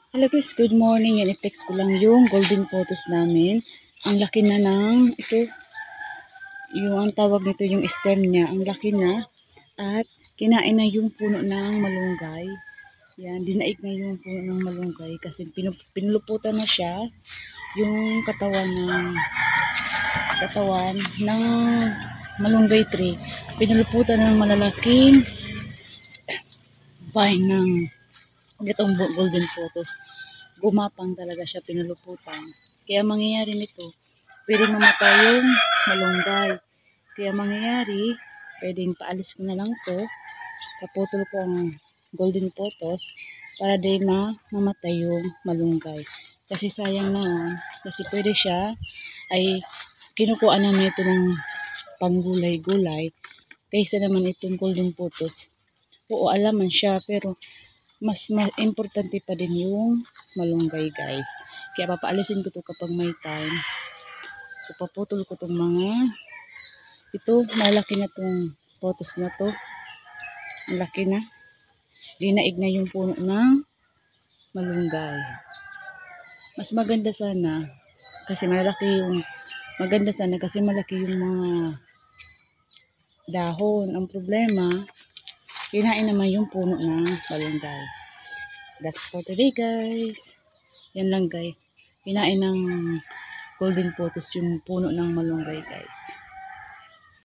Hello guys, good morning. Yan, i-text ko lang yung golden photos namin. Ang laki na ng, ito, yung ang tawag nito, yung stem niya. Ang laki na. At kinain na yung puno ng malunggay. Yan, dinaig na yung puno ng malunggay. Kasi pinuluputan na siya. Yung katawan ng malunggay tree. Pinuluputan ng malalaking vine ng itong golden photos. Gumapang talaga siya, pinuluputan. Kaya mangyayari nito, pwede mamatay yung malunggay. Kaya mangyayari, pwedeng paalis ko na lang to, kaputol ko ang golden photos para di mamatay yung malunggay. Kasi sayang naman, kasi pwede siya, ay kinukuha namin ito ng panggulay-gulay, kaysa naman itong golden photos. Oo, alaman siya, pero mas importante pa din yung malunggay guys. Kaya papaalisin ko to kapag may time. Paputol ko tong mga ito, malaki na tong photos na to. Malaki na. Dinaig na yung puno ng malunggay. Mas maganda sana kasi malaki yung mga dahon. Ang problema, kinain naman yung puno ng malunggay. That's for today guys. Yan lang guys. Kinain ng golden photos yung puno ng malunggay guys.